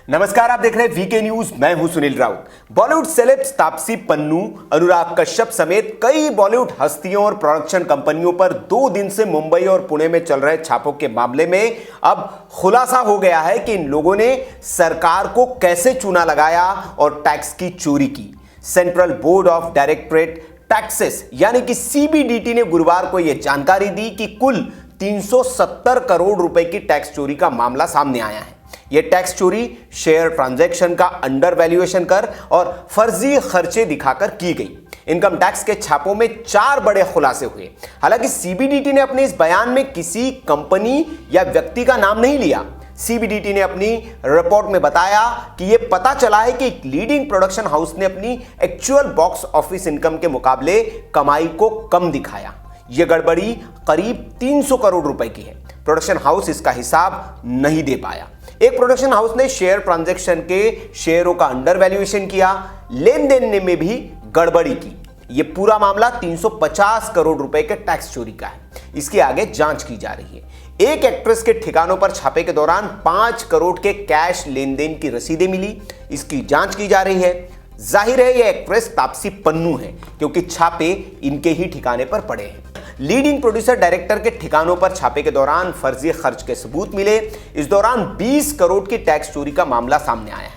नमस्कार, आप देख रहे हैं वीके न्यूज। मैं हूं सुनील राउत। बॉलीवुड सेलेब्स तापसी पन्नू, अनुराग कश्यप समेत कई बॉलीवुड हस्तियों और प्रोडक्शन कंपनियों पर 2 दिन से मुंबई और पुणे में चल रहे छापों के मामले में अब खुलासा हो गया है कि इन लोगों ने सरकार को कैसे चूना लगाया और टैक्स की चोरी की। Central board of directorate taxes यानी कि सीबीडीटी ने गुरुवार को यह जानकारी दी कि कुल 370 करोड़ रुपए की टैक्स चोरी का मामला सामने आया है। यह टैक्स चोरी शेयर ट्रांजैक्शन का अंडर वैल्यूएशन कर और फर्जी खर्चे दिखाकर की गई। इनकम टैक्स के छापों में 4 बड़े खुलासे हुए। हालांकि सीबीडीटी ने अपने इस बयान में किसी कंपनी या व्यक्ति का नाम नहीं लिया। सीबीडीटी ने अपनी रिपोर्ट में बताया कि यह पता चला है कि एक लीडिंग प्रोडक्शन हाउस ने अपनी एक्चुअल बॉक्स ऑफिस इनकम के मुकाबले कमाई को कम दिखाया। यह गड़बड़ी करीब 300 करोड़ रुपए की है। प्रोडक्शन हाउस इसका हिसाब नहीं दे पाया। एक प्रोडक्शन हाउस ने शेयर ट्रांजैक्शन के शेयरों का अंडर वैल्यूएशन किया, लेन देन में भी गड़बड़ी की। यह पूरा मामला 350 करोड़ रुपए के टैक्स चोरी का है। इसकी आगे जांच की जा रही है। एक एक्ट्रेस के ठिकानों पर छापे के दौरान 5 करोड़ के कैश लेन देन की रसीदें मिली। इसकी जांच की जा रही है। जाहिर है यह एक्ट्रेस तापसी पन्नू है, क्योंकि छापे इनके ही ठिकाने पर पड़े हैं। लीडिंग प्रोड्यूसर डायरेक्टर के ठिकानों पर छापे के दौरान फर्जी खर्च के सबूत मिले। इस दौरान 20 करोड़ की टैक्स चोरी का मामला सामने आया है।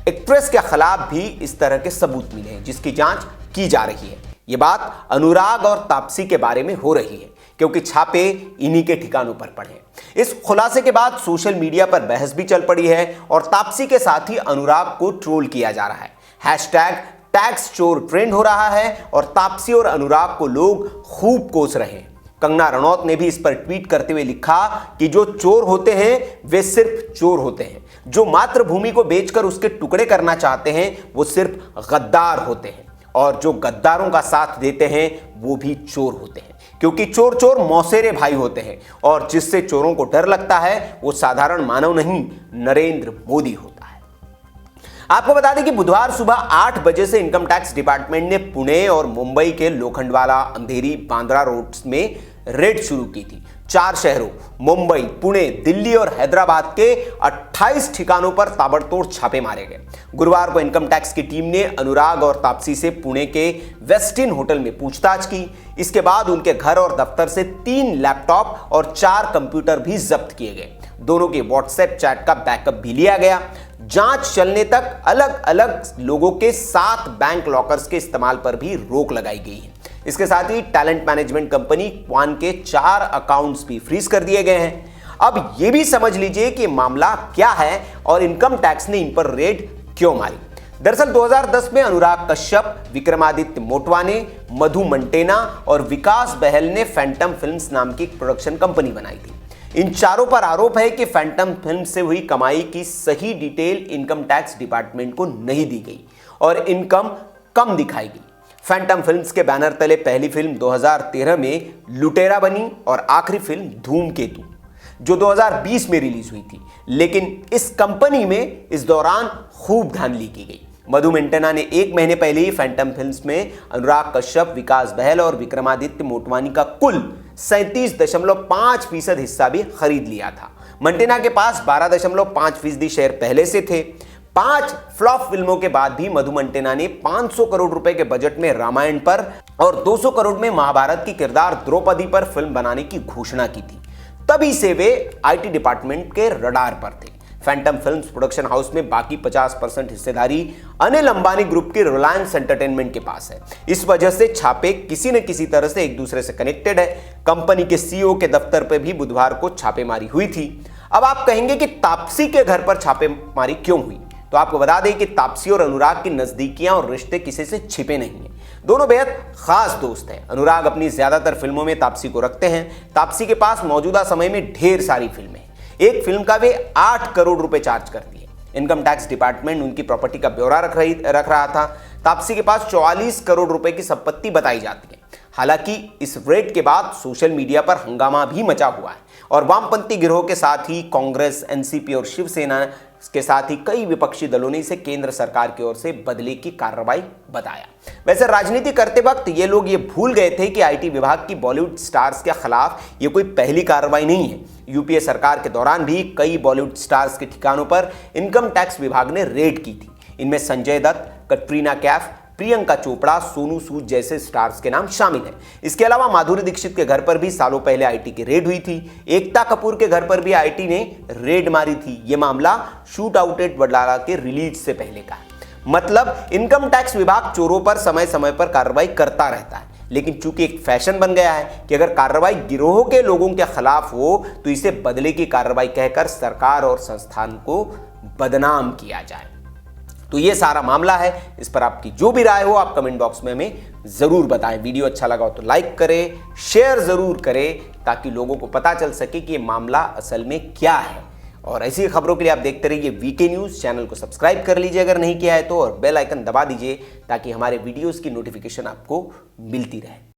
एक्ट्रेस के खिलाफ भी इस तरह के सबूत मिले हैं, जिसकी जांच की जा रही है। यह बात अनुराग और तापसी के बारे में हो रही है, क्योंकि छापे इन्हीं के ठिकानों पर पड़े। इस खुलासे के बाद सोशल मीडिया पर बहस भी चल पड़ी है और तापसी के साथ ही अनुराग को ट्रोल किया जा रहा है। हैशटैग टैक्स चोर ट्रेंड हो रहा है और तापसी और अनुराग को लोग खूब कोस रहे हैं। कंगना रनौत ने भी इस पर ट्वीट करते हुए लिखा कि जो चोर होते हैं वे सिर्फ चोर होते हैं, जो मातृभूमि को बेचकर उसके टुकड़े करना चाहते हैं वो सिर्फ गद्दार होते हैं, और जो गद्दारों का साथ देते हैं वो भी चोर होते हैं, क्योंकि चोर चोर मौसेरे भाई होते हैं और जिससे चोरों को डर लगता है वो साधारण मानव नहीं, नरेंद्र मोदी होता है। आपको बता दें कि बुधवार सुबह 8 बजे से इनकम टैक्स डिपार्टमेंट ने पुणे और मुंबई के लोखंडवाला, अंधेरी, बांद्रा रोड्स में रेड शुरू की थी। 4 शहरों मुंबई, पुणे, दिल्ली और हैदराबाद के 28 ठिकानों पर ताबड़तोड़ छापे मारे गए। गुरुवार को इनकम टैक्स की टीम ने अनुराग और तापसी से पुणे के वेस्टिन होटल में पूछताछ की। इसके बाद उनके घर और दफ्तर से 3 लैपटॉप और 4 कंप्यूटर भी जब्त किए गए। दोनों के व्हाट्सएप चैट का बैकअप भी लिया गया। जांच चलने तक अलग अलग लोगों के 7 बैंक लॉकर्स के इस्तेमाल पर भी रोक लगाई गई है। इसके साथ ही टैलेंट मैनेजमेंट कंपनी क्वान के 4 अकाउंट्स भी फ्रीज कर दिए गए हैं। अब यह भी समझ लीजिए कि मामला क्या है और इनकम टैक्स ने इन पर रेड क्यों मारी। दरअसल 2010 में अनुराग कश्यप, विक्रमादित्य मोटवाने, मधु मंटेना और विकास बहल ने फैंटम फिल्म्स नाम की एक प्रोडक्शन कंपनी बनाई थी। इन चारों पर आरोप है कि फैंटम फिल्म से हुई कमाई की सही डिटेल इनकम टैक्स डिपार्टमेंट को नहीं दी गई और इनकम कम दिखाई गई। फैंटम फिल्म्स के बैनर तले पहली फिल्म 2013 में लुटेरा बनी और आखिरी फिल्म धूमकेतु, जो 2020 में रिलीज हुई थी। लेकिन इस कंपनी में इस दौरान खूब धांधली की गई। मधु मेंटेना ने 1 महीने पहले ही फैंटम फिल्म्स में अनुराग कश्यप, विकास बहल और विक्रमादित्य मोटवानी का कुल 37.5% हिस्सा भी खरीद लिया था। मंटेना के पास 12.5% शेयर पहले से थे। 5 फ्लॉप फिल्मों के बाद भी मधु मंटेना ने 500 करोड़ रुपए के बजट में रामायण पर और 200 करोड़ में महाभारत की किरदार द्रौपदी पर फिल्म बनाने की घोषणा की थी। तभी से वे आईटी डिपार्टमेंट के रडार पर थे। फैंटम फिल्म्स प्रोडक्शन हाउस में बाकी 50% हिस्सेदारी अनिल अंबानी ग्रुप की रिलायंस एंटरटेनमेंट के पास है। इस वजह से छापे किसी न किसी तरह से एक दूसरे से कनेक्टेड है। कंपनी के सीईओ के दफ्तर पर भी बुधवार को छापेमारी हुई थी। अब आप कहेंगे कि तापसी के घर पर छापेमारी क्यों हुई, तो आपको बता दें कि तापसी और अनुराग की नजदीकियां और रिश्ते किसी से छिपे नहीं हैं। दोनों बेहद खास दोस्त हैं। अनुराग अपनी ज्यादातर फिल्मों में तापसी को रखते हैं। तापसी के पास मौजूदा समय में ढेर सारी फिल्में हैं। एक फिल्म का वे 8 करोड़ रुपए चार्ज करती है। इनकम टैक्स डिपार्टमेंट उनकी प्रॉपर्टी का ब्यौरा रख रहा था। तापसी के पास 44 करोड़ रुपए की संपत्ति बताई जाती है। हालांकि इस रेड के बाद सोशल मीडिया पर हंगामा भी मचा हुआ है। और वामपंथी गिरोह के साथ ही कांग्रेस, एनसीपी और शिवसेना के साथ ही कई विपक्षी दलों ने इसे केंद्र सरकार की ओर से बदले की कार्रवाई बताया। वैसे राजनीति करते वक्त ये लोग ये भूल गए थे कि आईटी विभाग की बॉलीवुड स्टार्स के खिलाफ ये कोई पहली कार्रवाई नहीं है। यूपीए सरकार के दौरान भी कई बॉलीवुड स्टार्स के ठिकानों पर इनकम टैक्स विभाग ने रेड की थी। इनमें संजय दत्त, कटरीना कैफ, प्रियंका चोपड़ा, सोनू सूद जैसे स्टार्स के नाम शामिल हैं। इसके अलावा माधुरी दीक्षित के घर पर भी सालों पहले आईटी की रेड हुई थी। एकता कपूर के घर पर भी आईटी ने रेड मारी थी। यह मामला शूट आउट एट वडलाला के रिलीज से पहले का है। मतलब इनकम टैक्स विभाग चोरों पर समय समय पर कार्रवाई करता रहता है, लेकिन चूंकि एक फैशन बन गया है कि अगर कार्रवाई गिरोह के लोगों के खिलाफ हो तो इसे बदले की कार्रवाई कहकर सरकार और संस्थान को बदनाम किया जाए। तो ये सारा मामला है। इस पर आपकी जो भी राय हो आप कमेंट बॉक्स में हमें जरूर बताएं। वीडियो अच्छा लगा हो तो लाइक करें, शेयर जरूर करें, ताकि लोगों को पता चल सके कि ये मामला असल में क्या है। और ऐसी खबरों के लिए आप देखते रहिए वीके न्यूज़। चैनल को सब्सक्राइब कर लीजिए अगर नहीं किया है तो, और बेल आइकन दबा दीजिए ताकि हमारे वीडियोस की नोटिफिकेशन आपको मिलती रहे।